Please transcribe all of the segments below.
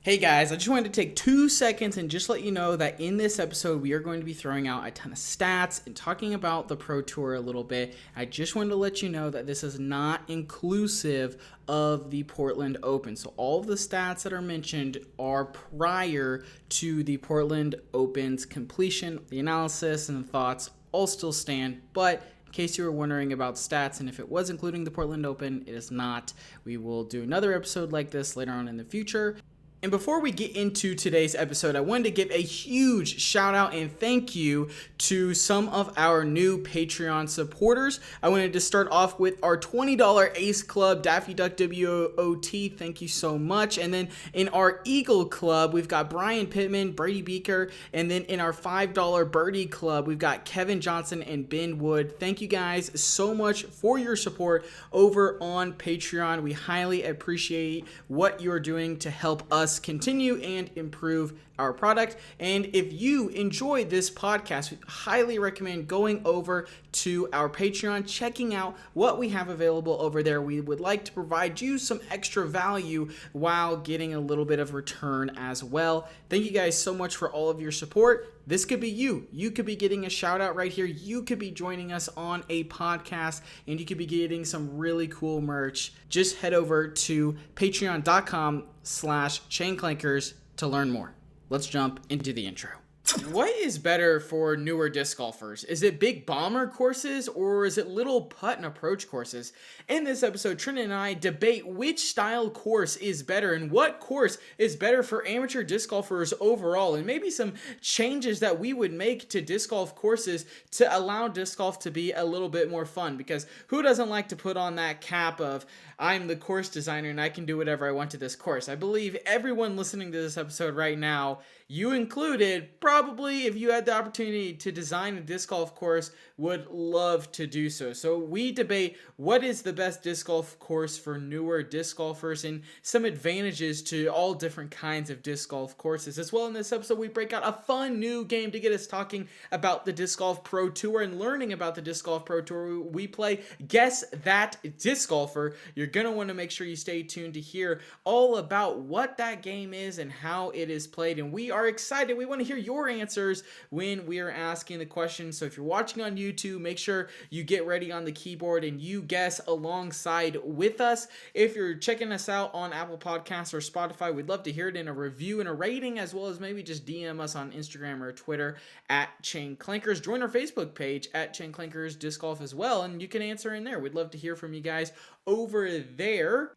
Hey guys, I just wanted to take 2 seconds and just let you know that in this episode, we are going to be throwing out a ton of stats and talking about the Pro Tour a little bit. I just wanted to let you know that this is not inclusive of the Portland Open. So all of the stats that are mentioned are prior to the Portland Open's completion. The analysis and the thoughts all still stand, but in case you were wondering about stats and if it was including the Portland Open, it is not. We will do another episode like this later on in the future. And before we get into today's episode, I wanted to give a huge shout out and thank you to some of our new Patreon supporters. I wanted to start off with our $20 Ace Club, Daffy Duck WOT. Thank you so much. And then in our Eagle Club, we've got Brian Pittman, Brady Beaker. And then in our $5 Birdie Club, we've got Kevin Johnson and Ben Wood. Thank you guys so much for your support over on Patreon. We highly appreciate what you're doing to help us continue and improve our product. And if you enjoy this podcast, we highly recommend going over to our Patreon, checking out what we have available over there. We would like to provide you some extra value while getting a little bit of return as well. Thank you guys so much for all of your support. This could be you. You could be getting a shout out right here. You could be joining us on a podcast and you could be getting some really cool merch. Just head over to patreon.com/chainclankers to learn more. Let's jump into the intro. What is better for newer disc golfers? Is it big bomber courses or is it little putt and approach courses? In this episode, Trenton and I debate which style course is better and what course is better for amateur disc golfers overall, and maybe some changes that we would make to disc golf courses to allow disc golf to be a little bit more fun, because who doesn't like to put on that cap of I'm the course designer and I can do whatever I want to this course? I believe everyone listening to this episode right now, you included, probably if you had the opportunity to design a disc golf course, would love to do so. So we debate what is the best disc golf course for newer disc golfers and some advantages to all different kinds of disc golf courses. As well, in this episode, we break out a fun new game to get us talking about the Disc Golf Pro Tour and learning about the Disc Golf Pro Tour. We play Guess That Disc Golfer. You're going to want to make sure you stay tuned to hear all about what that game is and how it is played. And we are excited. We want to hear your answers when we are asking the questions. So if you're watching on YouTube, make sure you get ready on the keyboard and you guess alongside with us. If you're checking us out on Apple Podcasts or Spotify, we'd love to hear it in a review and a rating, as well as maybe just DM us on Instagram or Twitter at Chain Clankers. Join our Facebook page at Chain Clankers Disc Golf as well, and you can answer in there. We'd love to hear from you guys over there.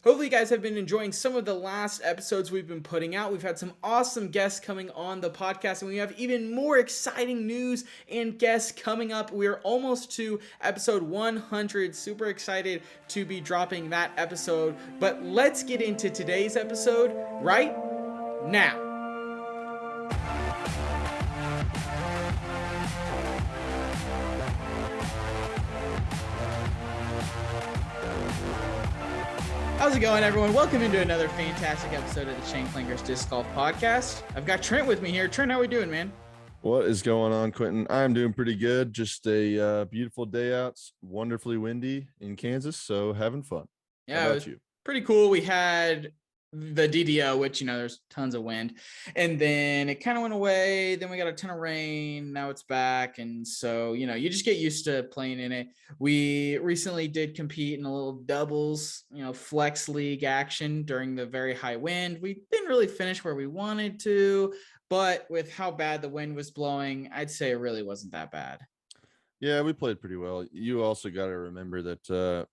Hopefully you guys have been enjoying some of the last episodes we've been putting out. We've had some awesome guests coming on the podcast, and we have even more exciting news and guests coming up. We're almost to episode 100. Super excited to be dropping that episode. But let's get into today's episode right now. How's it going, everyone? Welcome into another fantastic episode of the Chain Clankers Disc Golf Podcast. I've got Trent with me here. Trent, how we doing, man? What is going on, Quentin? I'm doing pretty good. Just a beautiful day out. It's wonderfully windy in Kansas, so having fun. Yeah, how it about was you? pretty cool. We had the DDO, which, there's tons of wind, and then it kind of went away. Then we got a ton of rain. Now it's back. And so, you just get used to playing in it. We recently did compete in a little doubles, flex league action during the very high wind. We didn't really finish where we wanted to, but with how bad the wind was blowing, I'd say it really wasn't that bad. Yeah, we played pretty well. You also got to remember that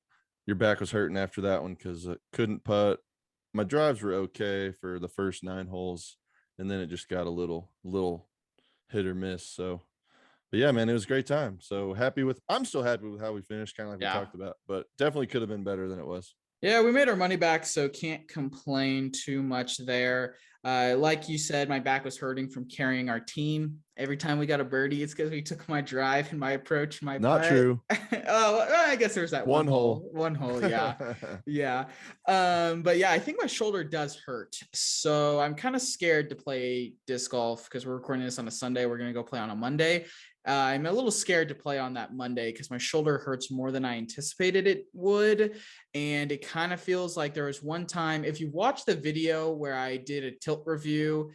your back was hurting after that one because I couldn't putt. My drives were okay for the first 9 holes, and then it just got a little hit or miss. So, but yeah, man, it was a great time. So I'm still happy with how we finished, kind of like we talked about, but definitely could have been better than it was. Yeah, we made our money back, so can't complain too much there. Like you said, my back was hurting from carrying our team. Every time we got a birdie, it's because we took my drive and my approach and my Not putt. True. Oh, I guess there's that one hole. One hole, yeah. Yeah. But yeah, I think my shoulder does hurt. So I'm kind of scared to play disc golf because we're recording this on a Sunday. We're going to go play on a Monday. I'm a little scared to play on that Monday because my shoulder hurts more than I anticipated it would. And it kind of feels like there was one time, if you watch the video where I did a tilt review,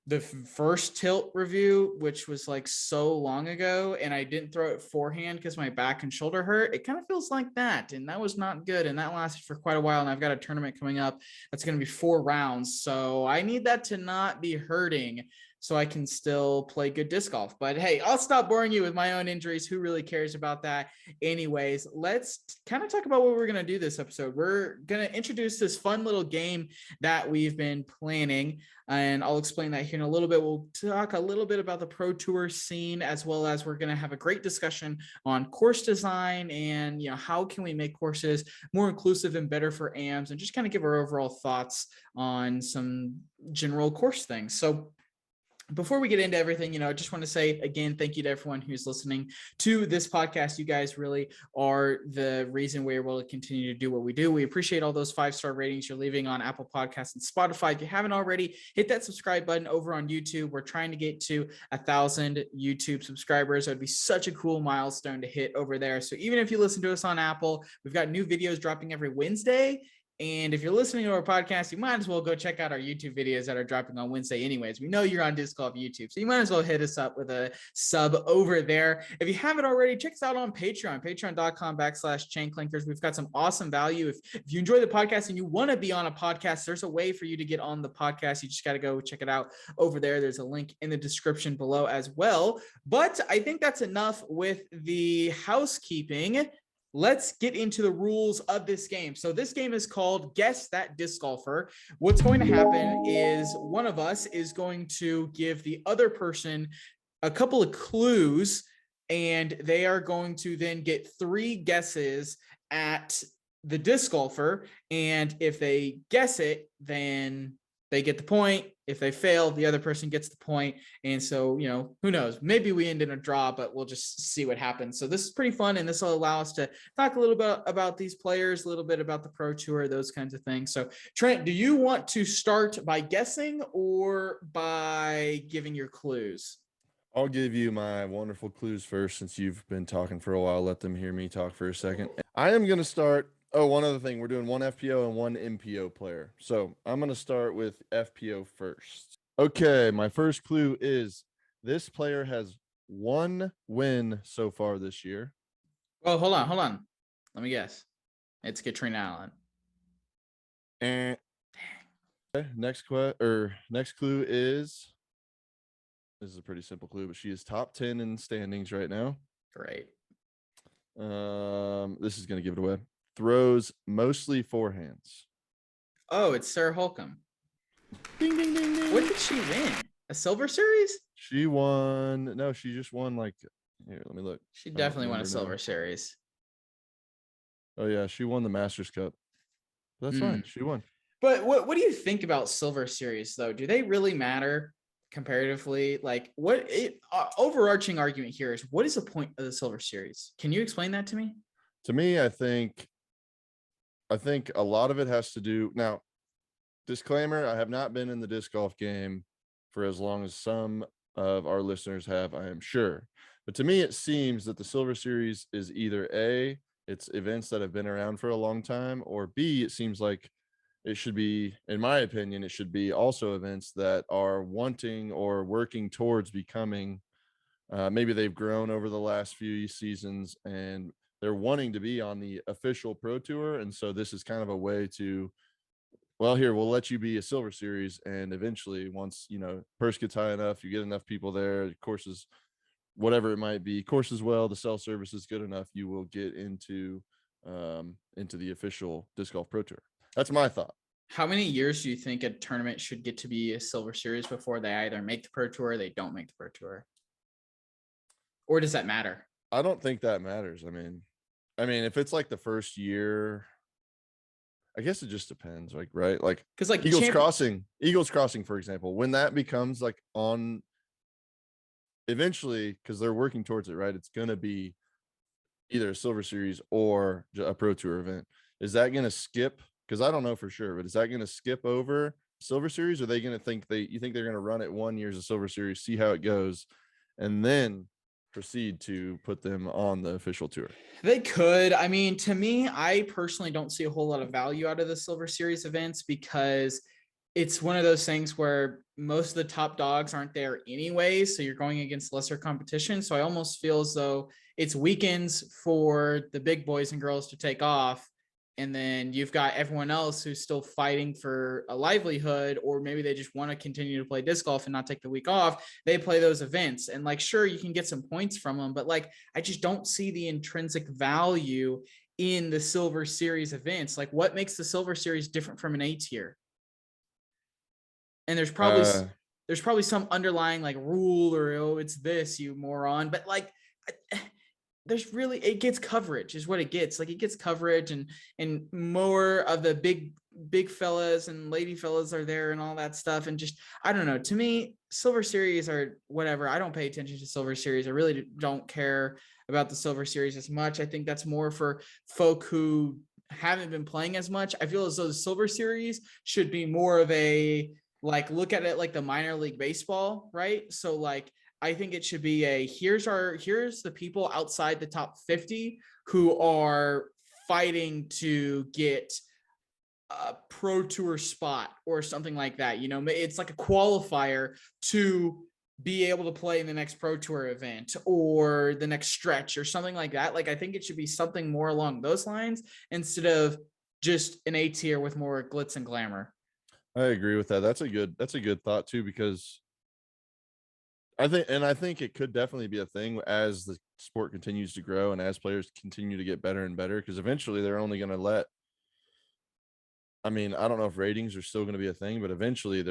the first tilt review, which was like so long ago, and I didn't throw it forehand because my back and shoulder hurt. It kind of feels like that, and that was not good. And that lasted for quite a while. And I've got a tournament coming up that's going to be 4 rounds, so I need that to not be hurting so I can still play good disc golf. But hey, I'll stop boring you with my own injuries. Who really cares about that? Anyways, let's kind of talk about what we're going to do this episode. We're going to introduce this fun little game that we've been planning, and I'll explain that here in a little bit. We'll talk a little bit about the Pro Tour scene, as well as we're going to have a great discussion on course design and, how can we make courses more inclusive and better for AMs, and just kind of give our overall thoughts on some general course things. So before we get into everything, I just want to say again, thank you to everyone who's listening to this podcast. You guys really are the reason we're able to continue to do what we do. We appreciate all those 5-star ratings you're leaving on Apple Podcasts and Spotify. If you haven't already, hit that subscribe button over on YouTube. We're trying to get to 1,000 YouTube subscribers. That would be such a cool milestone to hit over there. So even if you listen to us on Apple, we've got new videos dropping every Wednesday. And if you're listening to our podcast, you might as well go check out our YouTube videos that are dropping on Wednesday anyways. We know you're on Disc Golf YouTube, so you might as well hit us up with a sub over there. If you haven't already, check us out on Patreon, patreon.com/Clankers. We've got some awesome value. If you enjoy the podcast and you want to be on a podcast, there's a way for you to get on the podcast. You just got to go check it out over there. There's a link in the description below as well. But I think that's enough with the housekeeping. Let's get into the rules of this game. So this game is called Guess That Disc Golfer. What's going to happen is one of us is going to give the other person a couple of clues, and they are going to then get 3 guesses at the disc golfer. And if they guess it, then they get the point. If they fail, the other person gets the point. And so, who knows? Maybe we end in a draw, but we'll just see what happens. So this is pretty fun, and this will allow us to talk a little bit about these players, a little bit about the Pro Tour, those kinds of things. So Trent, do you want to start by guessing or by giving your clues? I'll give you my wonderful clues first, since you've been talking for a while. Let them hear me talk for a second. I am going to start. Oh, one other thing. We're doing 1 FPO and 1 MPO player. So I'm going to start with FPO first. Okay, my first clue is this player has 1 win so far this year. Oh, hold on. Let me guess. It's Katrina Allen. And next clue is, this is a pretty simple clue, but she is top 10 in standings right now. Great. This is going to give it away. Throws mostly forehands. Oh, it's Sarah Holcomb. Ding, ding, ding, ding. What did she win? A Silver Series? She won. No, she just won here, let me look. She definitely won a Silver Series. Oh, yeah. She won the Masters Cup. That's fine. She won. But what do you think about Silver Series, though? Do they really matter comparatively? Like, overarching argument here is, what is the point of the Silver Series? Can you explain that to me? To me, I think a lot of it has to do. Now, disclaimer, I have not been in the disc golf game for as long as some of our listeners have, I am sure. But to me, it seems that the Silver Series is either A, it's events that have been around for a long time, or B, it seems like it should be, in my opinion, it should be also events that are wanting or working towards becoming, maybe they've grown over the last few seasons and they're wanting to be on the official Pro Tour. And so this is kind of a way to, well, here, we'll let you be a Silver Series. And eventually, once, purse gets high enough, you get enough people there, courses, whatever it might be, courses well, the cell service is good enough, you will get into the official Disc Golf Pro Tour. That's my thought. How many years do you think a tournament should get to be a Silver Series before they either make the Pro Tour or they don't make the Pro Tour? Or does that matter? I don't think that matters. I mean, if it's like the first year, I guess it just depends, right? Like, because like Eagles Crossing, for example, when that becomes like on eventually, because they're working towards it, right? It's going to be either a Silver Series or a Pro Tour event. Is that going to skip? Because I don't know for sure, but is that going to skip over Silver Series? Or are they going to you think they're going to run it 1 year as a Silver Series, see how it goes, and then proceed to put them on the official tour. They could. I mean, to me, I personally don't see a whole lot of value out of the Silver Series events because it's one of those things where most of the top dogs aren't there anyway. So you're going against lesser competition. So I almost feel as though it's weekends for the big boys and girls to take off. And then you've got everyone else who's still fighting for a livelihood, or maybe they just want to continue to play disc golf and not take the week off. They play those events. And like, sure, you can get some points from them, but like, I just don't see the intrinsic value in the Silver Series events. Like, what makes the Silver Series different from an A tier? And there's probably some underlying like rule or, oh, it's this, you moron. But like, there's really, it gets coverage is what it gets. Like, it gets coverage, and more of the big fellas and lady fellas are there and all that stuff. And just, I don't know, to me, Silver Series are whatever. I don't pay attention to Silver Series. I really don't care about the Silver Series as much. I think that's more for folk who haven't been playing as much. I feel as though the Silver Series should be more of a, like, look at it like the minor league baseball, right? So like, I think it should be a, here's the people outside the top 50 who are fighting to get a pro tour spot or something like that. You know, it's like a qualifier to be able to play in the next pro tour event or the next stretch or something like that. Like, I think it should be something more along those lines instead of just an A tier with more glitz and glamour. I agree with that. That's a good thought too, because I think it could definitely be a thing as the sport continues to grow and as players continue to get better and better, because eventually they're only going to let, I mean, I don't know if ratings are still going to be a thing, but eventually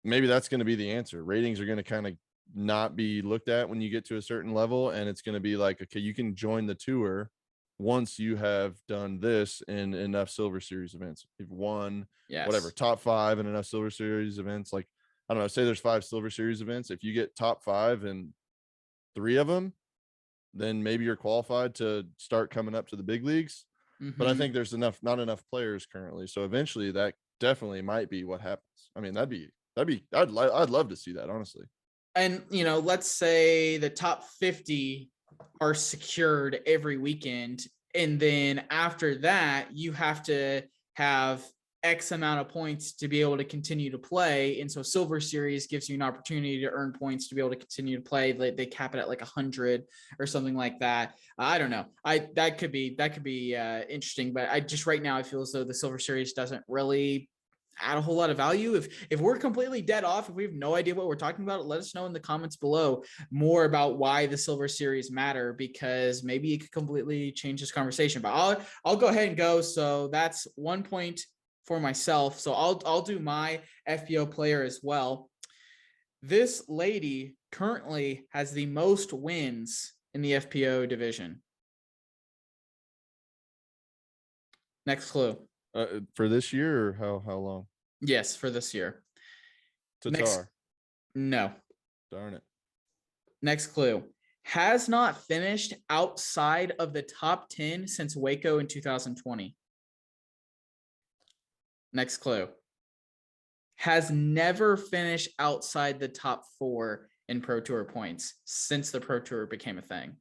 maybe that's going to be the answer. Ratings are going to kind of not be looked at when you get to a certain level, and it's going to be like, okay, you can join the tour once you have done this in enough Silver Series events. You've won whatever top 5 in enough Silver Series events. Like, I don't know, say there's 5 Silver Series events. If you get top 5 in 3 of them, then maybe you're qualified to start coming up to the big leagues. Mm-hmm. But I think there's not enough players currently. So eventually that definitely might be what happens. I mean, I'd love to see that, honestly. And, you know, let's say the top 50 are secured every weekend. And then after that, you have to have X amount of points to be able to continue to play. And so Silver Series gives you an opportunity to earn points to be able to continue to play. They cap it at like 100 or something like that. I don't know. That could be interesting, but I just, right now, I feel as though the Silver Series doesn't really add a whole lot of value. If we're completely dead off, if we have no idea what we're talking about, let us know in the comments below more about why the Silver Series matter, because maybe it could completely change this conversation. But I'll go ahead and go. So that's 1 point for myself. So I'll do my FPO player as well. This lady currently has the most wins in the FPO division. Next clue. For this year, or how long? Yes, for this year. Tatar. No. Darn it. Next clue. Has not finished outside of the top 10 since Waco in 2020. Next clue. Has never finished outside the top 4 in Pro Tour points since the Pro Tour became a thing.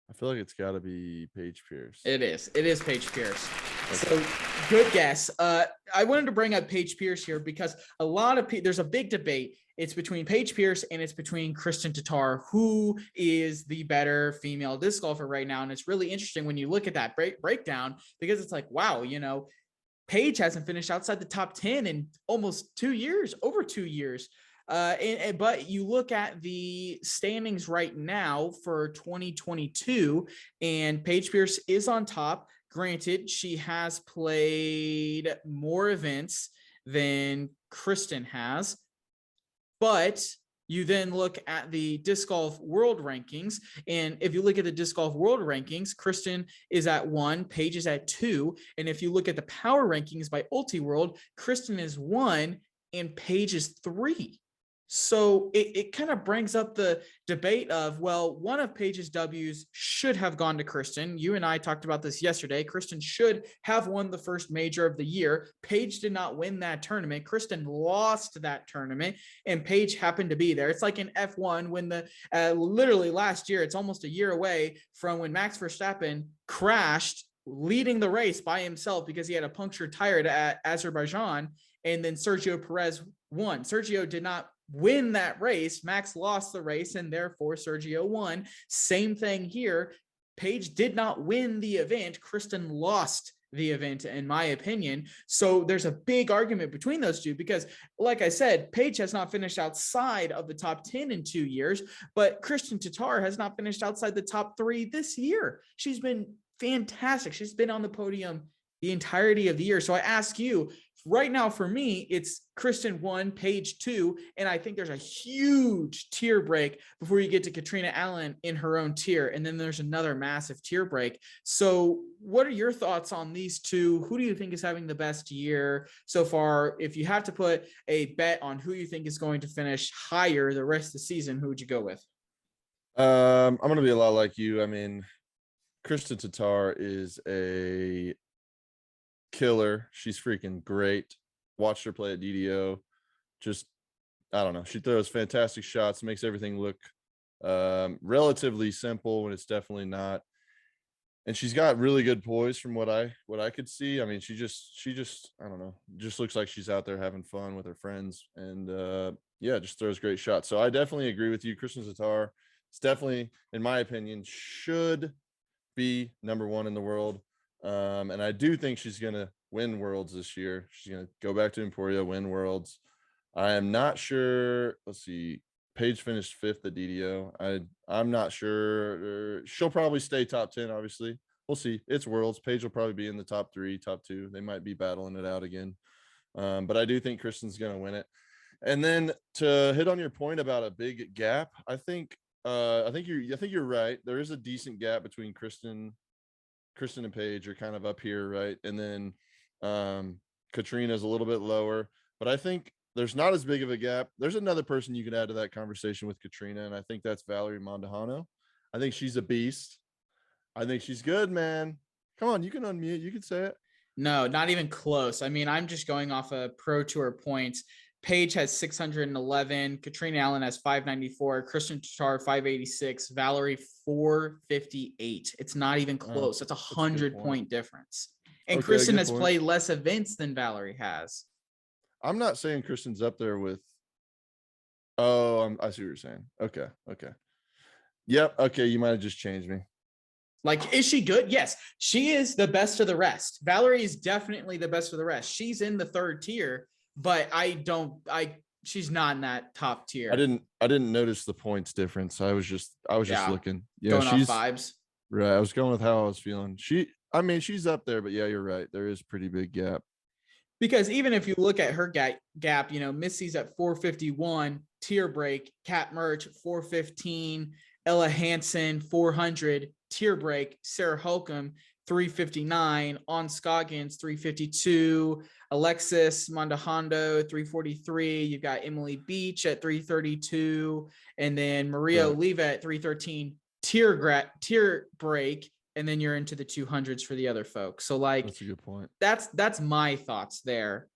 I feel like it's got to be Paige Pierce. It is Paige Pierce. Okay. So good guess. I wanted to bring up Paige Pierce here because there's a big debate. It's between Paige Pierce and it's between Kristin Tattar, who is the better female disc golfer right now. And it's really interesting when you look at that breakdown, because it's like, wow, you know, Paige hasn't finished outside the top 10 in almost 2 years, over 2 years. But you look at the standings right now for 2022, and Paige Pierce is on top. Granted, she has played more events than Kristin has, but you then look at the disc golf world rankings. And if you look at the disc golf world rankings, Kristin is at 1, Paige is at 2. And if you look at the power rankings by Ulti World, Kristin is 1 and Paige is 3. So it kind of brings up the debate of, well, one of Paige's W's should have gone to Kristen. You and I talked about this yesterday. Kristen should have won the first major of the year. Paige did not win that tournament. Kristen lost that tournament, and Paige happened to be there. It's like in F1 when literally last year, it's almost a year away from when Max Verstappen crashed leading the race by himself because he had a punctured tire at Azerbaijan, and then Sergio Perez won. Sergio did not win that race. Max lost the race, and therefore Sergio won. Same thing here. Paige did not win the event. Kristen lost the event, in my opinion. So there's a big argument between those two because, like I said, Paige has not finished outside of the top 10 in 2 years, but Kristen Tatar has not finished outside the top 3 this year. She's been fantastic. She's been on the podium the entirety of the year. So I ask you, right now, for me, it's Kristen 1, Paige 2, and I think there's a huge tier break before you get to Katrina Allen in her own tier, and then there's another massive tier break. So what are your thoughts on these two? Who do you think is having the best year so far? If you have to put a bet on who you think is going to finish higher the rest of the season, who would you go with? I'm going to be a lot like you. I mean, Kristen Tatar is a killer. She's freaking great. Watched her play at DDO. Just, I don't know. She throws fantastic shots, makes everything look relatively simple when it's definitely not. And she's got really good poise from what I could see. I mean, she just I don't know, just looks like she's out there having fun with her friends, and yeah, just throws great shots. So I definitely agree with you. Kristen Tatar is definitely, in my opinion, should be number 1 in the world. And I do think she's going to win Worlds this year. She's going to go back to Emporia, win Worlds. I am not sure. Let's see. Paige finished 5th at DDO. I'm not sure. She'll probably stay top 10, obviously. We'll see. It's Worlds. Paige will probably be in the top 3, top 2. They might be battling it out again. But I do think Kristen's going to win it. And then to hit on your point about a big gap, I think you're right. There is a decent gap between Kristen and Paige are kind of up here, right? And then Katrina's a little bit lower, but I think there's not as big of a gap. There's another person you could add to that conversation with Katrina, and I think that's Valerie Mondahano. I think she's a beast. I think she's good, man. Come on, you can unmute. You can say it. No, not even close. I mean, I'm just going off of Pro Tour points. Paige has 611. Katrina Allen has 594. Kristen Tatar 586. Valerie 458. It's not even close. That's 100-point difference. And okay, Kristen has played less events than Valerie has. I'm not saying Kristen's up there with. Oh, I see what you're saying. Okay. Yep. Okay, you might have just changed me. Like, is she good? Yes, she is the best of the rest. Valerie is definitely the best of the rest. She's in the 3rd tier, but she's not in that top tier. I didn't notice the points difference. I was just looking. Yeah, going off vibes. Right. I was going with how I was feeling. She's up there, but yeah, you're right. There is a pretty big gap. Because even if you look at her gap, Missy's at 451, tier break, Kat Merch 415, Ella Hansen 400, tier break, Sarah Holcomb 359, On Scoggins 352, Alexis Mondahando 343. You've got Emily Beach at 332, and then Maria Oliva at 313. Tier break, and then you're into the 200s for the other folks. So that's a good point. That's my thoughts there.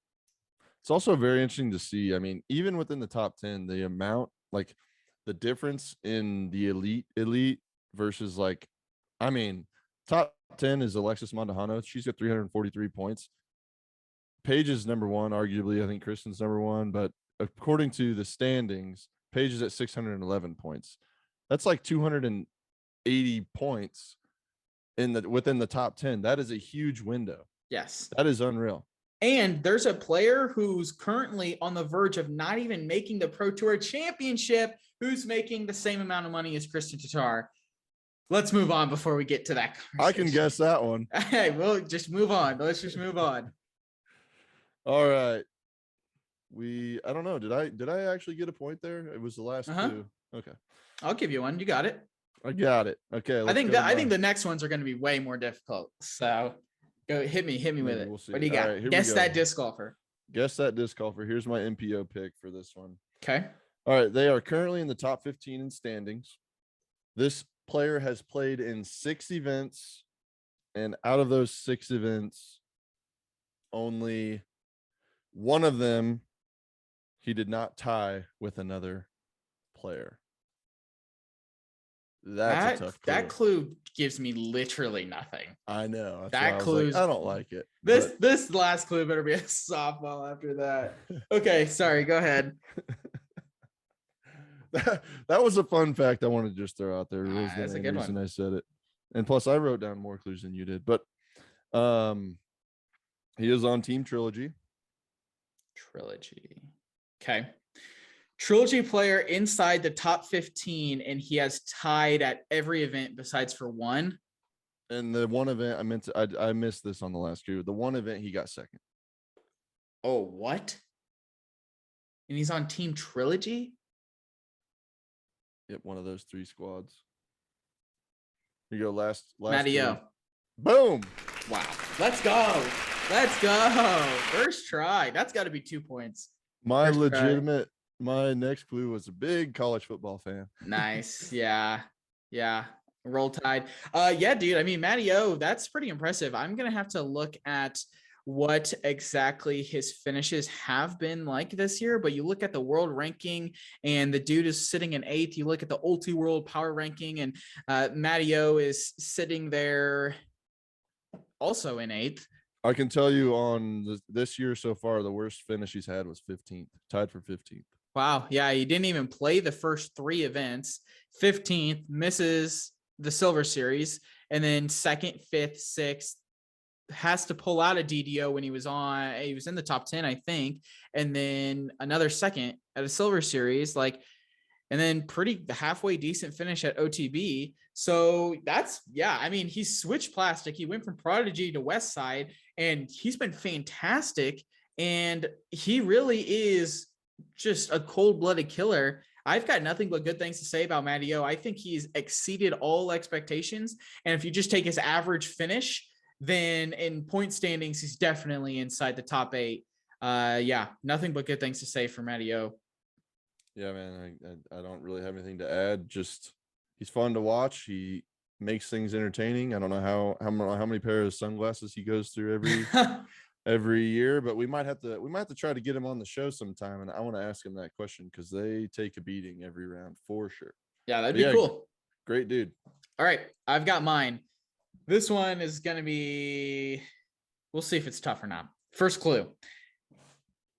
It's also very interesting to see. I mean, even within the top 10, the amount, like the difference in the elite versus top 10 is Alexis Mondahano. She's got 343 points. Paige is number 1, arguably. I think Kristen's number 1, but according to the standings, Paige is at 611 points. That's like 280 points within the top 10. That is a huge window. Yes. That is unreal. And there's a player who's currently on the verge of not even making the Pro Tour Championship who's making the same amount of money as Kristen Tatar. Let's move on before we get to that conversation. I can guess that one. Hey, we'll just move on. Let's just move on. All right. I don't know. Did I actually get a point there? It was the last 2. Okay. I'll give you one. You got it. I got it. Okay. I think the next ones are going to be way more difficult. So go hit me with it. We'll see. What do you got? Right, guess that disc golfer. Guess that disc golfer. Here's my MPO pick for this one. Okay. All right, they are currently in the top 15 in standings. This player has played in 6 events, and out of those 6 events, only one of them he did not tie with another player. That's a tough clue. That clue gives me literally nothing. I know. That's That why I was clue's like, I don't like it. This last clue better be a softball after that. Okay, sorry, go ahead. That was a fun fact I wanted to just throw out there. That's a good one. I said it. And plus I wrote down more clues than you did. But he is on Team Trilogy. Okay. Trilogy player inside the top 15, and he has tied at every event besides for one. And the one event I missed this on the last clue. The one event he got second. Oh, what? And he's on Team Trilogy? Yep, one of those 3 squads. Here you go, last Matty-O. Boom. Wow. Let's go. First try. That's got to be 2 points. My next clue was a big college football fan. Nice. Yeah. Roll Tide. Yeah, dude. I mean, Matty-O, that's pretty impressive. I'm gonna have to look at what exactly his finishes have been like this year, but you look at the world ranking and the dude is sitting in 8th. You look at the Ulti World Power Ranking, and Matty-O is sitting there also in 8th. I can tell you on this year so far, the worst finish he's had was 15th, tied for 15th. Wow. Yeah, he didn't even play the first 3 events. 15th, misses the Silver Series, and then 2nd, 5th, 6th, has to pull out a DDO when he was in the top 10, I think, and then another 2nd at a Silver Series, and then pretty halfway decent finish at OTB. So that's, yeah, I mean, he's switched plastic. He went from Prodigy to West Side, and he's been fantastic, and he really is just a cold-blooded killer. I've got nothing but good things to say about Matty-O. I think he's exceeded all expectations, and if you just take his average finish, then in point standings, he's definitely inside the top 8. Yeah, nothing but good things to say for Matty-O. Yeah, man, I don't really have anything to add. Just he's fun to watch. He makes things entertaining. I don't know how many pairs of sunglasses he goes through every year, but we might have to try to get him on the show sometime, and I want to ask him that question because they take a beating every round for sure. Yeah, that'd be cool. Great dude. All right, I've got mine. This one is going to be, we'll see if it's tough or not. First clue.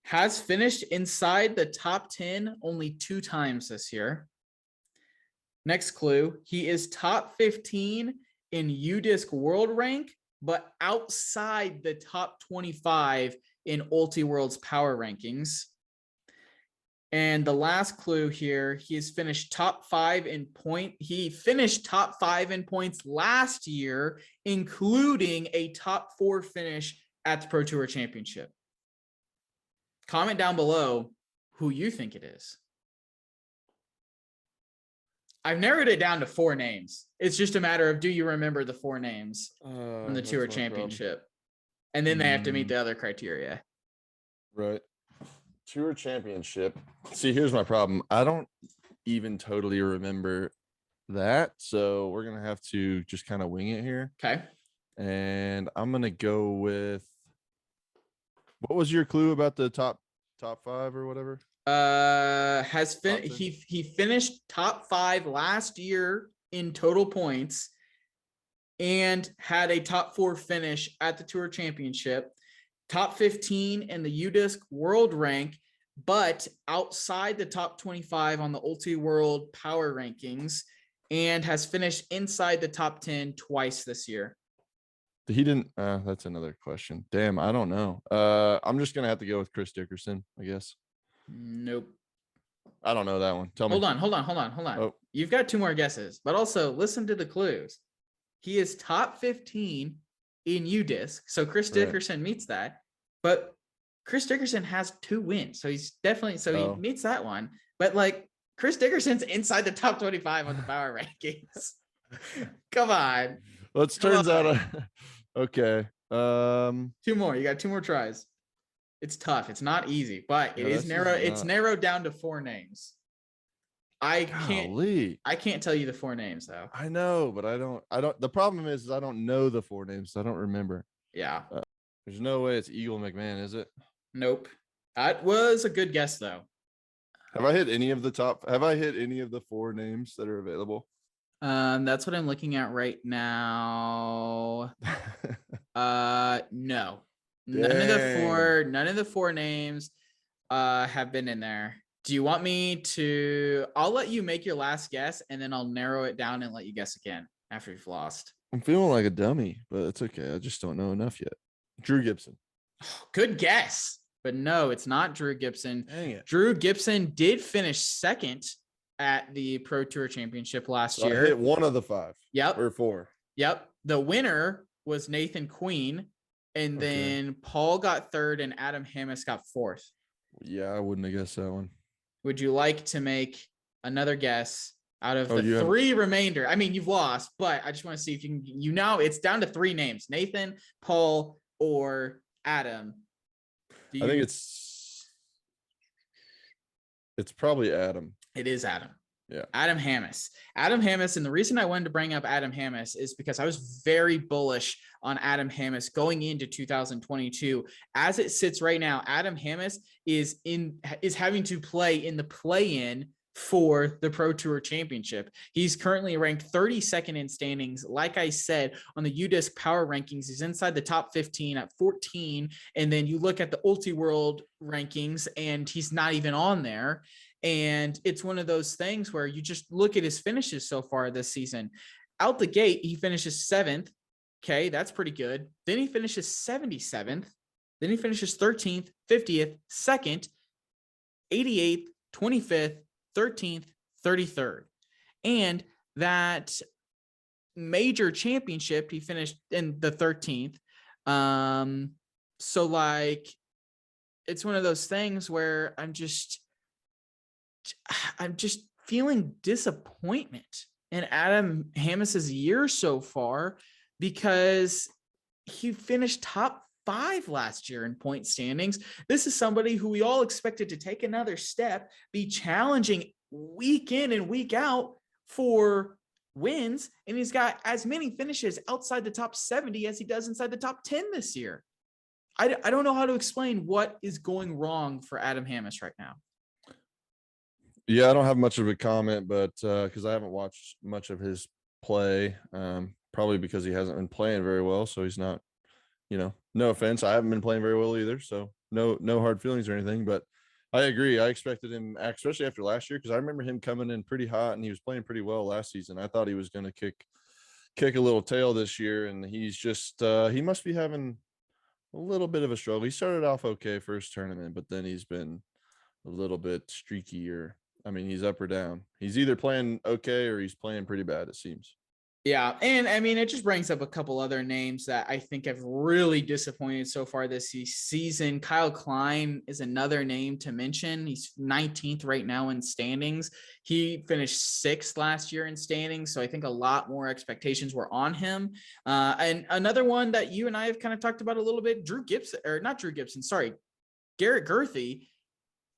Has finished inside the top 10 only 2 times this year. Next clue. He is top 15 in UDisc world rank, but outside the top 25 in Ulti World's power rankings. And the last clue here, he has finished top 5 in point. He finished top 5 in points last year, including a top 4 finish at the Pro Tour Championship. Comment down below who you think it is. I've narrowed it down to 4 names. It's just a matter of, do you remember the 4 names from the Tour Championship? And then they have to meet the other criteria. Right. Tour Championship. See, here's my problem. I don't even totally remember that. So we're going to have to just kind of wing it here. Okay. And I'm going to go with, what was your clue about the top 5 or whatever? He finished top 5 last year in total points and had a top 4 finish at the Tour Championship, top 15 in the UDisc world rank, but outside the top 25 on the Ulti World power rankings, and has finished inside the top 10 twice this year. He didn't. That's another question. Damn, I don't know. I'm just gonna have to go with Chris Dickerson, I guess. Nope. I don't know that one. Tell me. Hold on. Oh. You've got 2 more guesses, but also listen to the clues. He is top 15 in UDisc, so Chris Dickerson meets that. But Chris Dickerson has 2 wins, so he's definitely he meets that one. But Chris Dickerson's inside the top 25 on the power rankings. Come on. Well, it turns out. Okay. 2 more. You got 2 more tries. It's tough. It's not easy, but it is narrow. It's narrowed down to 4 names. I Golly. can't tell you the 4 names though. I know, but I don't. The problem is I don't know the 4 names. So I don't remember. Yeah. There's no way it's Eagle McMahon, is it? Nope. That was a good guess though. Have I hit any of the 4 names that are available? That's what I'm looking at right now. No. None of the 4 names have been in there. Do you want me to? I'll let you make your last guess, and then I'll narrow it down and let you guess again after you've lost. I'm feeling like a dummy, but it's okay. I just don't know enough yet. Drew Gibson. Good guess, but no, it's not Drew Gibson. Dang it. Drew Gibson did finish second at the Pro Tour Championship last year. I hit one of the 5. Yep. Or 4. Yep. The winner was Nathan Queen, and then Paul got 3rd, and Adam Hammis got 4th. Yeah, I wouldn't have guessed that one. Would you like to make another guess out of the 3 remainder? I mean, you've lost, but I just want to see if you can. Now it's down to 3 names: Nathan, Paul, or Adam. I think it's probably Adam. It is Adam. Yeah. Adam Hammis. Adam Hammis. And the reason I wanted to bring up Adam Hammis is because I was very bullish on Adam Hammis going into 2022. As it sits right now, Adam Hammis is having to play in the play-in for the Pro Tour Championship. He's currently ranked 32nd in standings. Like I said, on the UDisc power rankings, he's inside the top 15 at 14. And then you look at the Ulti World rankings and he's not even on there. And it's one of those things where you just look at his finishes so far this season. Out the gate, he finishes 7th. Okay, that's pretty good. Then he finishes 77th. Then he finishes 13th, 50th, 2nd, 88th, 25th, 13th, 33rd. And that major championship, he finished in the 13th. So like, it's one of those things where I'm just feeling disappointment in Adam Hammis's year so far, because he finished top 5 last year in point standings. This is somebody who we all expected to take another step, be challenging week in and week out for wins. And he's got as many finishes outside the top 70 as he does inside the top 10 this year. I don't know how to explain what is going wrong for Adam Hammis right now. Yeah, I don't have much of a comment, but because I haven't watched much of his play, probably because he hasn't been playing very well. So he's not, no offense, I haven't been playing very well either. So no hard feelings or anything. But I agree. I expected him, especially after last year, because I remember him coming in pretty hot and he was playing pretty well last season. I thought he was going to kick a little tail this year, and he's just he must be having a little bit of a struggle. He started off okay first tournament, but then he's been a little bit streaky, or he's up or down. He's either playing okay or he's playing pretty bad, it seems. Yeah. And it just brings up a couple other names that I think have really disappointed so far this season. Kyle Klein is another name to mention. He's 19th right now in standings. He finished 6th last year in standings. So I think a lot more expectations were on him. And another one that you and I have kind of talked about a little bit, Garrett Gerthy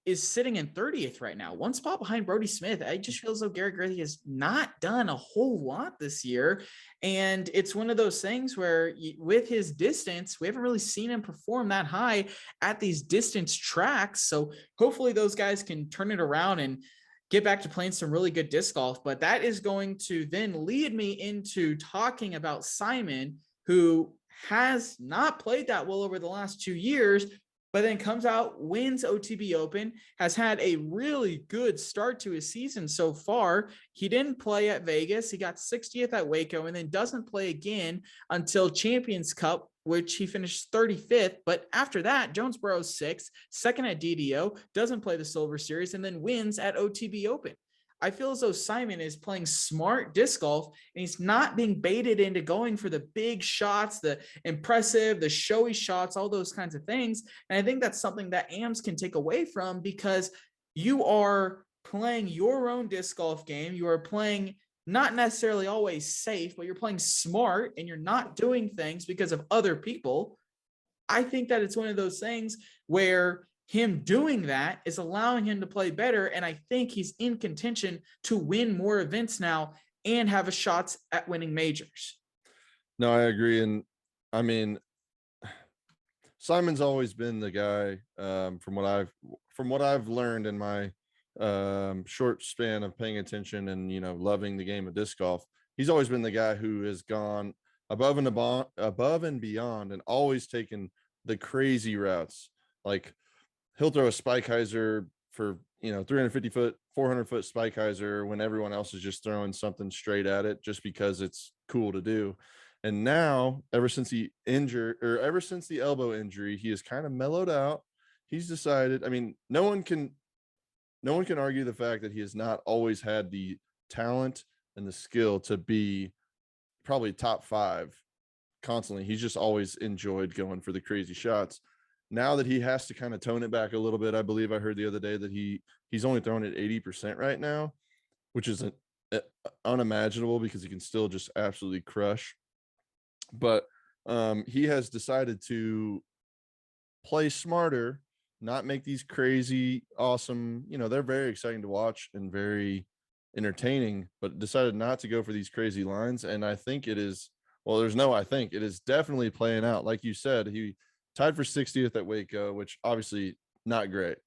is sitting in 30th right now, one spot behind Brody Smith. I just feel as though Garrett Gerthy has not done a whole lot this year. And it's one of those things where with his distance, we haven't really seen him perform that high at these distance tracks. So hopefully those guys can turn it around and get back to playing some really good disc golf. But that is going to then lead me into talking about Simon, who has not played that well over the last 2 years, but then comes out, wins OTB Open, has had a really good start to his season so far. He didn't play at Vegas. He got 60th at Waco, and then doesn't play again until Champions Cup, which he finished 35th. But after that, Jonesboro's 6th, second at DDO, doesn't play the Silver Series, and then wins at OTB Open. I feel as though Simon is playing smart disc golf, and he's not being baited into going for the big shots, the impressive, the showy shots, all those kinds of things. And I think that's something that AMS can take away from, because you are playing your own disc golf game. You are playing not necessarily always safe, but you're playing smart, and you're not doing things because of other people. I think that it's one of those things where him doing that is allowing him to play better. And I think he's in contention to win more events now and have a shots at winning majors. No, I agree. And I mean, Simon's always been the guy, from what I've learned in my short span of paying attention and, loving the game of disc golf. He's always been the guy who has gone above and beyond and always taken the crazy routes. Like, he'll throw a spike hyzer for 350 foot, 400 foot spike hyzer when everyone else is just throwing something straight at it just because it's cool to do. And now, ever since the elbow injury, he has kind of mellowed out. He's decided, I mean, no one can argue the fact that he has not always had the talent and the skill to be probably top 5 constantly. He's just always enjoyed going for the crazy shots. Now that he has to kind of tone it back a little bit, I believe I heard the other day that he's only throwing at 80% right now, which is unimaginable because he can still just absolutely crush. But he has decided to play smarter, not make these crazy, awesome, they're very exciting to watch and very entertaining, but decided not to go for these crazy lines. And I think it is, well, I think it is definitely playing out. Like you said, he tied for 60th at Waco, which obviously not great,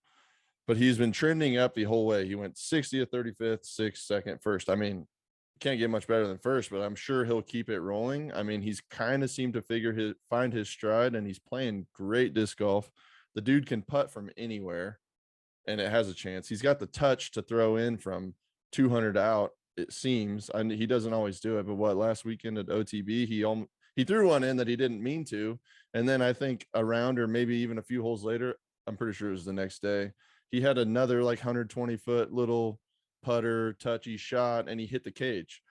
but he's been trending up the whole way. He went 60th, 35th, 6th, 2nd, 1st. I mean, can't get much better than 1st, but I'm sure he'll keep it rolling. I mean, he's kind of seemed to find his stride, and he's playing great disc golf. The dude can putt from anywhere, and it has a chance. He's got the touch to throw in from 200 out, it seems. He doesn't always do it, but last weekend at OTB, he threw one in that he didn't mean to, and then I think a round or maybe even a few holes later, I'm pretty sure it was the next day, he had another like 120 foot little putter touchy shot, and he hit the cage.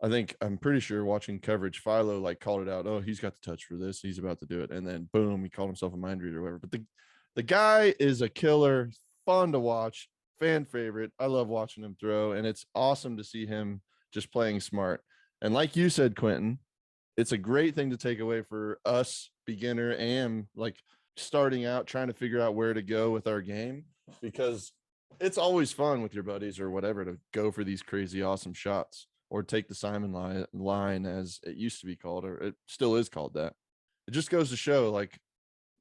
I'm pretty sure watching coverage, Philo like called it out. Oh, he's got the touch for this. He's about to do it. And then boom, he called himself a mind reader or whatever. But the guy is a killer, fun to watch, fan favorite. I love watching him throw, and it's awesome to see him just playing smart. And like you said, Quentin, it's a great thing to take away for us beginner and like starting out, trying to figure out where to go with our game, because it's always fun with your buddies or whatever to go for these crazy, awesome shots or take the Simon line as it used to be called, or it still is called that. It just goes to show, like,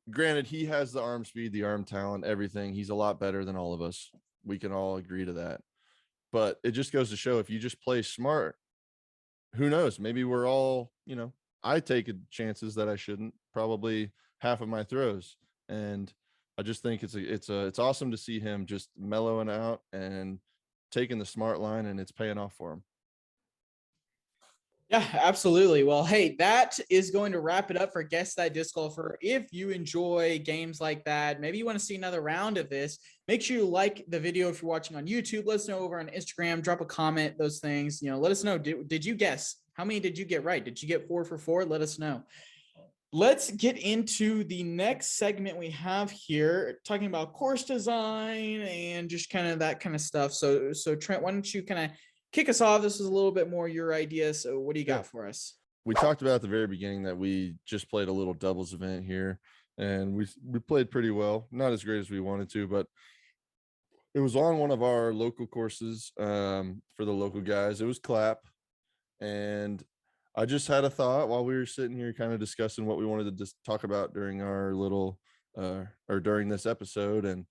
granted, he has the arm speed, the arm talent, everything. He's a lot better than all of us. We can all agree to that. But it just goes to show, if you just play smart, who knows? Maybe we're all, I take chances that I shouldn't, probably half of my throws. And I just think it's awesome to see him just mellowing out and taking the smart line, and it's paying off for him. Yeah, absolutely. Well, hey, that is going to wrap it up for Guess That Disc Golfer. If you enjoy games like that, maybe you want to see another round of this, make sure you like the video if you're watching on YouTube. Let us know over on Instagram. Drop a comment, those things. Let us know. Did you guess? How many did you get right? Did you get 4 for 4? Let us know. Let's get into the next segment we have here, talking about course design and just kind of that kind of stuff. So Trent, why don't you kind of kick us off? This is a little bit more your idea. So what do you got for us? We talked about at the very beginning that we just played a little doubles event here, and we played pretty well. Not as great as we wanted to, but it was on one of our local courses for the local guys. It was Clap, and I just had a thought while we were sitting here kind of discussing what we wanted to just talk about during our little or during this episode. And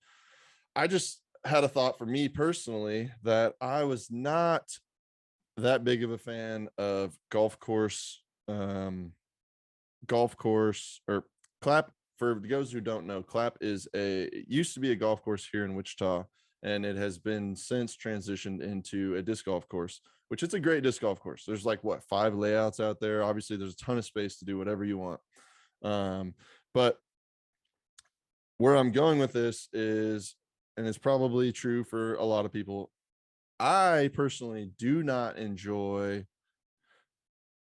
I just had a thought for me personally that I was not that big of a fan of golf course or Clap. For those who don't know, Clap it used to be a golf course here in Wichita, and it has been since transitioned into a disc golf course, which it's a great disc golf course. There's like 5 layouts out there. Obviously there's a ton of space to do whatever you want. But where I'm going with this is, and it's probably true for a lot of people, I personally do not enjoy,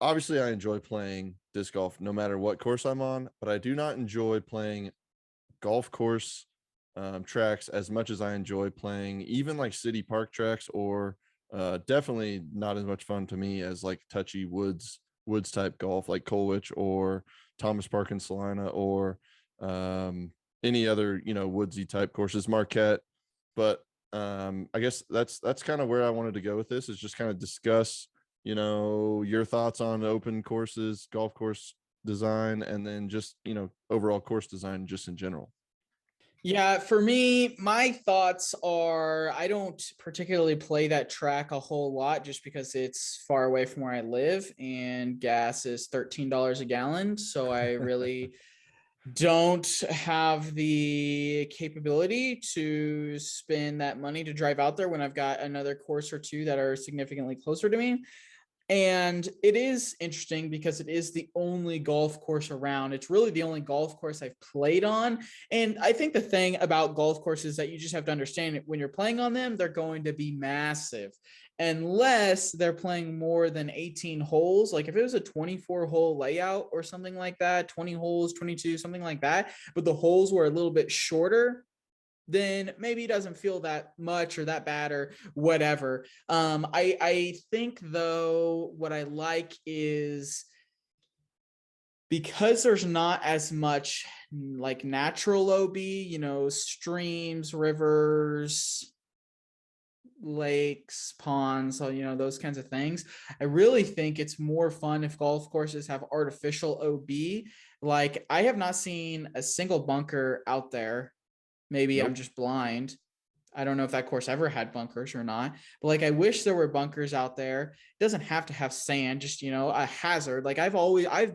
obviously I enjoy playing disc golf no matter what course I'm on, but I do not enjoy playing golf course tracks as much as I enjoy playing even like city park tracks, or definitely not as much fun to me as like touchy woods type golf like Colwich or Thomas Park in Salina, or any other, woodsy type courses, Marquette. But I guess that's kind of where I wanted to go with this, is just kind of discuss, your thoughts on open courses, golf course design, and then just, overall course design just in general. Yeah, for me, my thoughts are I don't particularly play that track a whole lot just because it's far away from where I live and gas is $13 a gallon. So I really don't have the capability to spend that money to drive out there when I've got another course or two that are significantly closer to me. And it is interesting because it is the only golf course around. It's really the only golf course I've played on. And I think the thing about golf courses that you just have to understand, when you're playing on them, they're going to be massive unless they're playing more than 18 holes. Like if it was a 24 hole layout or something like that, 20 holes, 22, something like that, but the holes were a little bit shorter, then maybe it doesn't feel that much or that bad or whatever. I think though what I like is because there's not as much like natural OB, streams, rivers, lakes, ponds, so those kinds of things. I really think it's more fun if golf courses have artificial OB. Like I have not seen a single bunker out there. Maybe I'm Nope. just blind. I don't know if that course ever had bunkers or not, but like I wish there were bunkers out there. It doesn't have to have sand, just a hazard. Like I've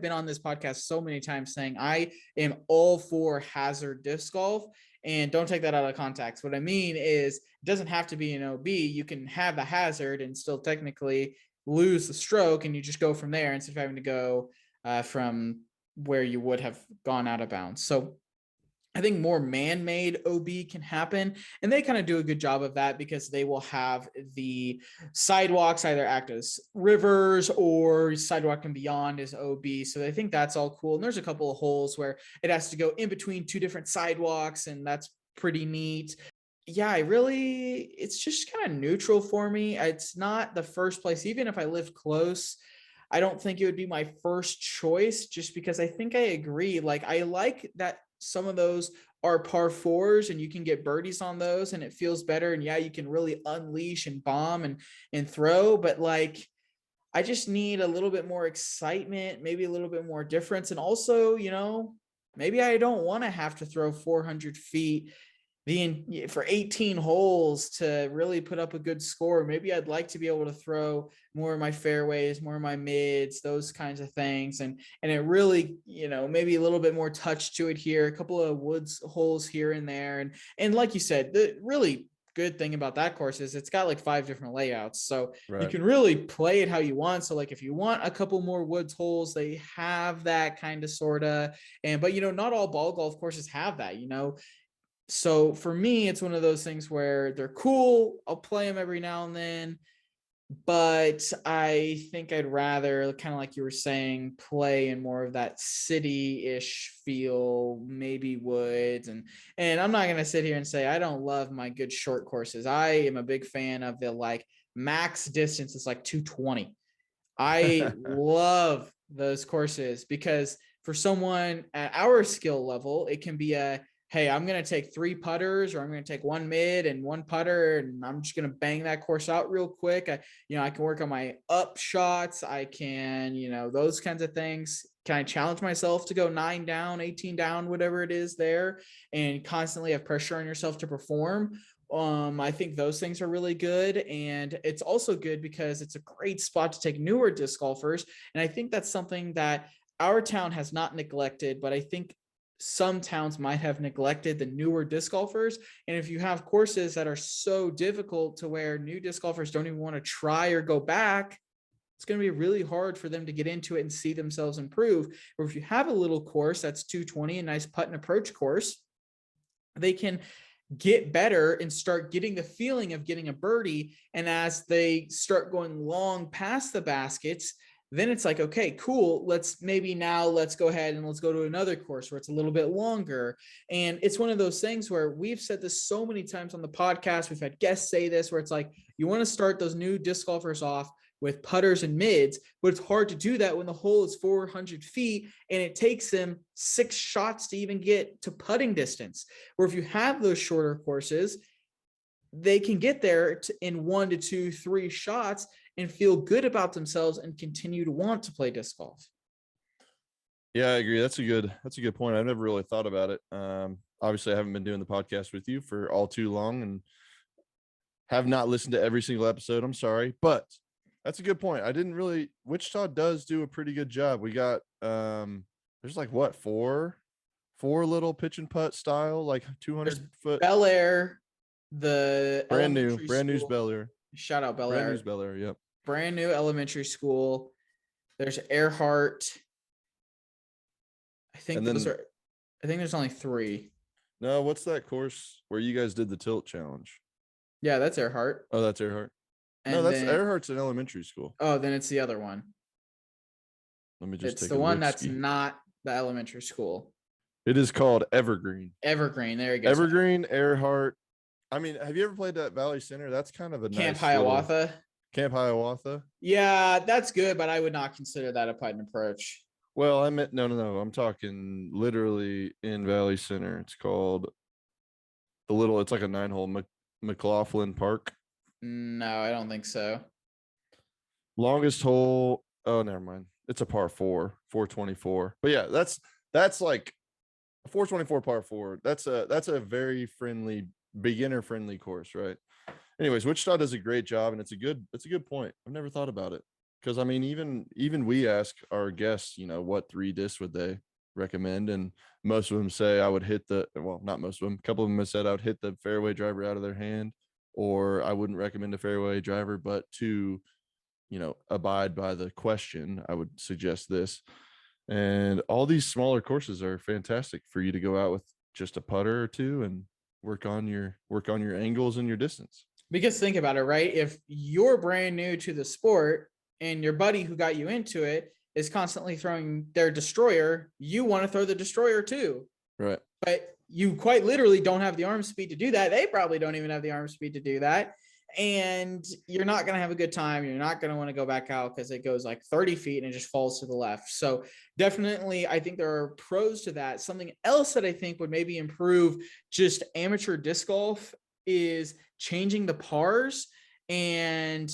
been on this podcast so many times saying I am all for hazard disc golf, and don't take that out of context. What I mean is it doesn't have to be an OB. You can have the hazard and still technically lose the stroke, and you just go from there instead of having to go from where you would have gone out of bounds. So I think more man-made OB can happen, and they kind of do a good job of that because they will have the sidewalks either act as rivers or sidewalk and beyond as OB. So I think that's all cool. And there's a couple of holes where it has to go in between two different sidewalks, and that's pretty neat. Yeah, it's just kind of neutral for me. It's not the first place, even if I live close. I don't think it would be my first choice just because I think I agree. Like I like that some of those are par fours and you can get birdies on those and it feels better. And yeah, you can really unleash and bomb and throw, but like I just need a little bit more excitement, maybe a little bit more difference. And also, maybe I don't want to have to throw 400 feet for 18 holes to really put up a good score. Maybe I'd like to be able to throw more of my fairways, more of my mids, those kinds of things. And it really, maybe a little bit more touch to it here, a couple of woods holes here and there. And like you said, the really good thing about that course is it's got like 5 different layouts. So you Right. can really play it how you want. So like if you want a couple more woods holes, they have that kind of sorta. But not all ball golf courses have that, so for me, it's one of those things where they're cool. I'll play them every now and then, but I think I'd rather, kind of like you were saying, play in more of that city-ish feel, maybe woods. And I'm not gonna sit here and say I don't love my good short courses. I am a big fan of the like max distance is like 220. I love those courses because for someone at our skill level, it can be hey, I'm going to take 3 putters or I'm going to take 1 mid and 1 putter and I'm just going to bang that course out real quick. I can work on my up shots. I can, those kinds of things. Can I challenge myself to go 9 down, 18 down, whatever it is there, and constantly have pressure on yourself to perform? I think those things are really good. And it's also good because it's a great spot to take newer disc golfers. And I think that's something that our town has not neglected, but I think some towns might have neglected the newer disc golfers. And if you have courses that are so difficult to where new disc golfers don't even want to try or go back, it's going to be really hard for them to get into it and see themselves improve. Or if you have a little course that's 220, a nice putt and approach course, they can get better and start getting the feeling of getting a birdie. And as they start going long past the baskets, then it's like, okay, cool. Let's go ahead and let's go to another course where it's a little bit longer. And it's one of those things where we've said this so many times on the podcast. We've had guests say this, where it's like, you want to start those new disc golfers off with putters and mids, but it's hard to do that when the hole is 400 feet and it takes them 6 shots to even get to putting distance. Or if you have those shorter courses, they can get there in 1 to 2, 3 shots and feel good about themselves and continue to want to play disc golf. Yeah, I agree. That's a good point. I've never really thought about it. Obviously, I haven't been doing the podcast with you for all too long and have not listened to every single episode. I'm sorry, but that's a good point. I didn't really. Wichita does do a pretty good job. We got there's like what four little pitch and putt style, like 200-foot. Bel Air, the brand elementary new school. Bel Air. Shout out Bel Brand Air. new Bel Air. Yep. Brand new elementary school. There's Earhart. I think there's only 3. No, what's that course where you guys did the tilt challenge? Yeah, that's Earhart. Oh, that's Earhart. And no, that's then, Earhart's an elementary school. Oh, then it's the other one. Let me just It's take the a one look. that's not the elementary school. It is called Evergreen. Evergreen. There you go. Evergreen, Earhart. I mean, have you ever played that Valley Center? That's kind of a Camp nice Hiawatha. Camp Hiawatha. Yeah, that's good, but I would not consider that a putt and approach. Well, I meant no. I'm talking literally in Valley Center. It's called it's like a 9-hole McLaughlin Park. No, I don't think so. Longest hole. Oh, never mind. It's a par 424. But yeah, that's like a 424 par 4. That's a very friendly, beginner friendly course, right? Anyways, Wichita does a great job, and it's a good point. I've never thought about it. Because I mean, even we ask our guests, what 3 discs would they recommend, and most of them say I would hit not most of them. A couple of them have said I would hit the fairway driver out of their hand, or I wouldn't recommend a fairway driver, but to, abide by the question, I would suggest this. And all these smaller courses are fantastic for you to go out with just a putter or 2 and work on your angles and your distance. Because think about it, right? If you're brand new to the sport, and your buddy who got you into it is constantly throwing their destroyer, you want to throw the destroyer too. Right. But you quite literally don't have the arm speed to do that. They probably don't even have the arm speed to do that. And you're not going to have a good time. You're not going to want to go back out because it goes like 30 feet and it just falls to the left. So definitely, I think there are pros to that. Something else that I think would maybe improve just amateur disc golf is changing the pars. And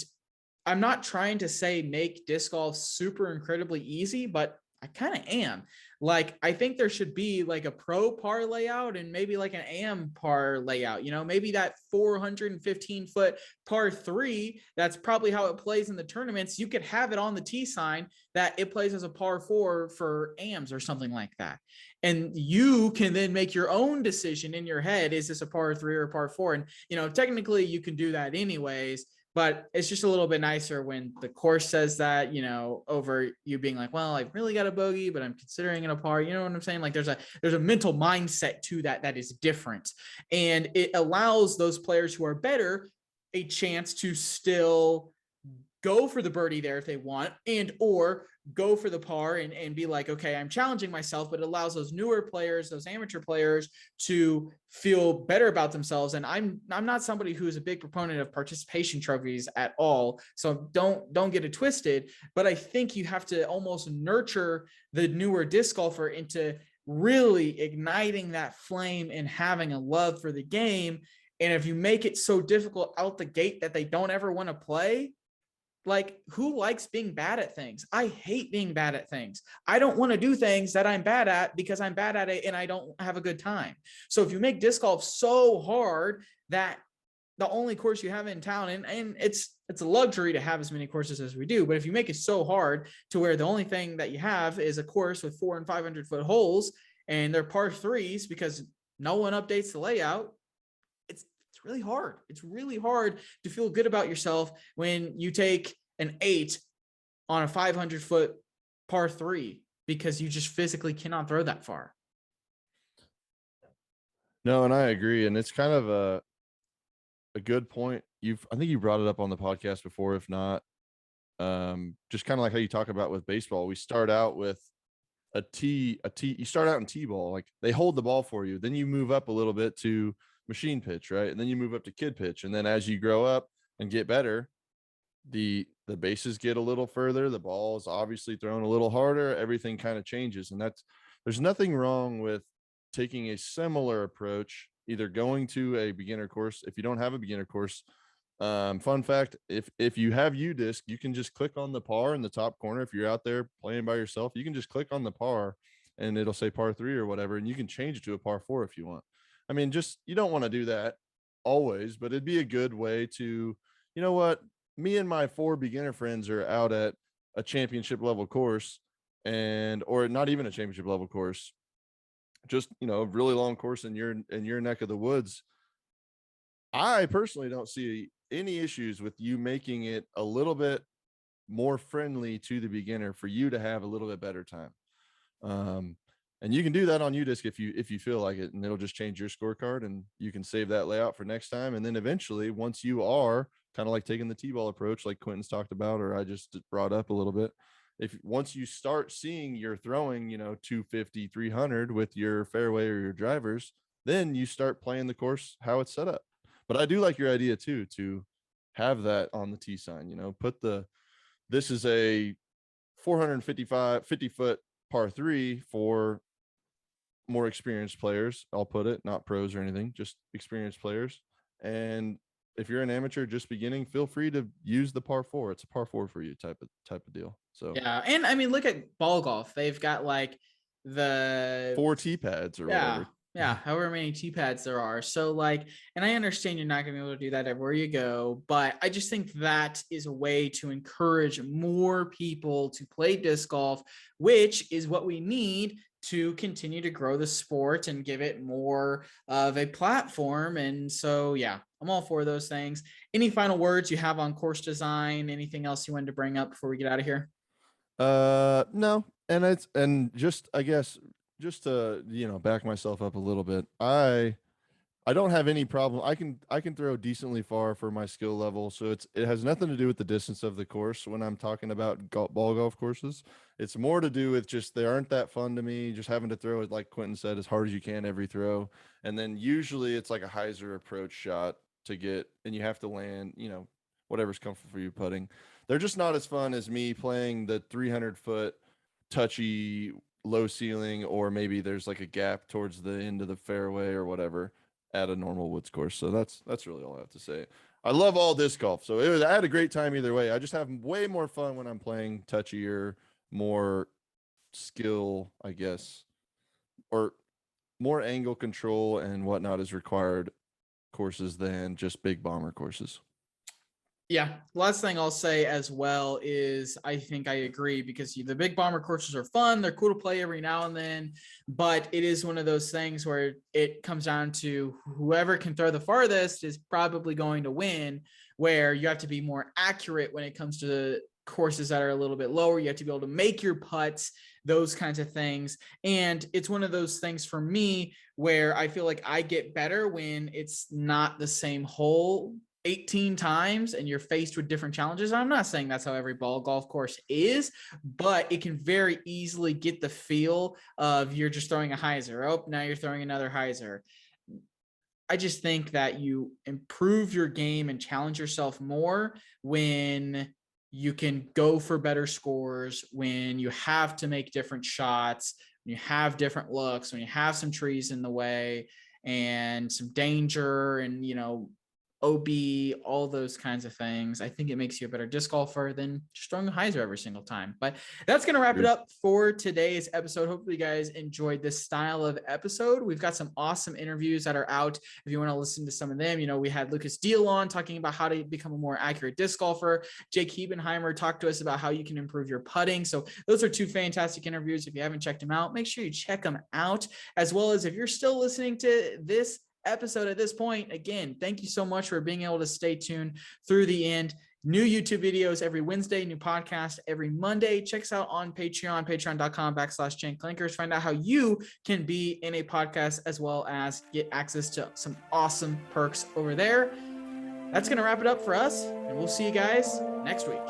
I'm not trying to say make disc golf super incredibly easy, but I kind of am. Like, I think there should be like a pro par layout and maybe like an AM par layout, maybe that 415-foot par 3. That's probably how it plays in the tournaments. You could have it on the tee sign that it plays as a par 4 for AMs or something like that. And you can then make your own decision in your head. Is this a par 3 or a par 4? And, technically you can do that anyways. But it's just a little bit nicer when the course says that, over you being like, well, I've really got a bogey, but I'm considering it a par. You know what I'm saying? Like there's a mental mindset to that is different. And it allows those players who are better a chance to still go for the birdie there if they want, and or go for the par and be like, okay, I'm challenging myself, but it allows those newer players, those amateur players to feel better about themselves. And I'm not somebody who is a big proponent of participation trophies at all. So don't get it twisted, but I think you have to almost nurture the newer disc golfer into really igniting that flame and having a love for the game. And if you make it so difficult out the gate that they don't ever want to play, like, who likes being bad at things? I hate being bad at things. I don't want to do things that I'm bad at because I'm bad at it and I don't have a good time. So if you make disc golf so hard that the only course you have in town, and it's a luxury to have as many courses as we do, but if you make it so hard to where the only thing that you have is a course with 400 and 500-foot holes and they're par 3s because no one updates the layout, it's really hard. It's really hard to feel good about yourself when you take an 8 on a 500-foot par 3 because you just physically cannot throw that far. No, and I agree. And it's kind of a good point. I think you brought it up on the podcast before, if not, just kind of like how you talk about with baseball. We start out with you start out in T-ball, like they hold the ball for you. Then you move up a little bit to machine pitch, right? And then you move up to kid pitch. And then as you grow up and get better, the bases get a little further, the ball is obviously thrown a little harder, everything kind of changes. And there's nothing wrong with taking a similar approach, either going to a beginner course. If you don't have a beginner course, fun fact, if you have UDisc, you can just click on the par in the top corner. If you're out there playing by yourself, you can just click on the par and it'll say par 3 or whatever, and you can change it to a par 4 if you want. I mean, just, you don't want to do that always, but it'd be a good way to, you know what, me and my 4 beginner friends are out at a championship level course, or not even a championship level course, just, a really long course in your neck of the woods. I personally don't see any issues with you making it a little bit more friendly to the beginner for you to have a little bit better time. And you can do that on UDisc if you feel like it, and it'll just change your scorecard, and you can save that layout for next time. And then eventually, once you are kind of like taking the T-ball approach, like Quentin's talked about, or I just brought up a little bit, once you start seeing you're throwing, 250, 300 with your fairway or your drivers, then you start playing the course how it's set up. But I do like your idea too, to have that on the T sign, this is a 50 foot par 3 for more experienced players. I'll put it, not pros or anything, just experienced players. And if you're an amateur just beginning, feel free to use the par 4. It's a par 4 for you type of deal. So yeah. And I mean, look at ball golf. They've got like the 4 tee pads or whatever. Yeah, however many tee pads there are. So like, and I understand you're not going to be able to do that everywhere you go, but I just think that is a way to encourage more people to play disc golf, which is what we need to continue to grow the sport and give it more of a platform. And so, yeah, I'm all for those things. Any final words you have on course design? Anything else you wanted to bring up before we get out of here? No. And just, I guess, just to, back myself up a little bit, I don't have any problem. I can throw decently far for my skill level. So it has nothing to do with the distance of the course when I'm talking about ball golf courses. It's more to do with just, they aren't that fun to me, just having to throw it, like Quentin said, as hard as you can every throw. And then usually it's like a hyzer approach shot to get, and you have to land, whatever's comfortable for you putting. They're just not as fun as me playing the 300-foot touchy low ceiling, or maybe there's like a gap towards the end of the fairway or whatever at a normal woods course. So that's really all I have to say. I love all disc golf. So I had a great time either way. I just have way more fun when I'm playing touchier, more skill, I guess, or more angle control and whatnot is required courses than just big bomber courses. Yeah, last thing I'll say as well is I think I agree, because the big bomber courses are fun. They're cool to play every now and then, but it is one of those things where it comes down to whoever can throw the farthest is probably going to win, where you have to be more accurate when it comes to courses that are a little bit lower. You have to be able to make your putts, those kinds of things. And it's one of those things for me where I feel like I get better when it's not the same hole 18 times and you're faced with different challenges. I'm not saying that's how every ball golf course is, but it can very easily get the feel of you're just throwing a hyzer. Oh, now you're throwing another hyzer. I just think that you improve your game and challenge yourself more when you can go for better scores, when you have to make different shots, when you have different looks, when you have some trees in the way and some danger and, OB, all those kinds of things. I think it makes you a better disc golfer than just throwing a hyzer every single time. But that's going to wrap it up for today's episode. Hopefully you guys enjoyed this style of episode. We've got some awesome interviews that are out if you want to listen to some of them. We had Lucas Deal on talking about how to become a more accurate disc golfer. Jake Hebenheimer talked to us about how you can improve your putting. So those are 2 fantastic interviews. If you haven't checked them out, make sure you check them out, as well as if you're still listening to this episode at this point, again, thank you so much for being able to stay tuned through the end. New YouTube videos every Wednesday, new podcast every Monday. Check us out on Patreon, patreon.com/Clankers. Find out how you can be in a podcast as well as get access to some awesome perks over there. That's going to wrap it up for us, and we'll see you guys next week.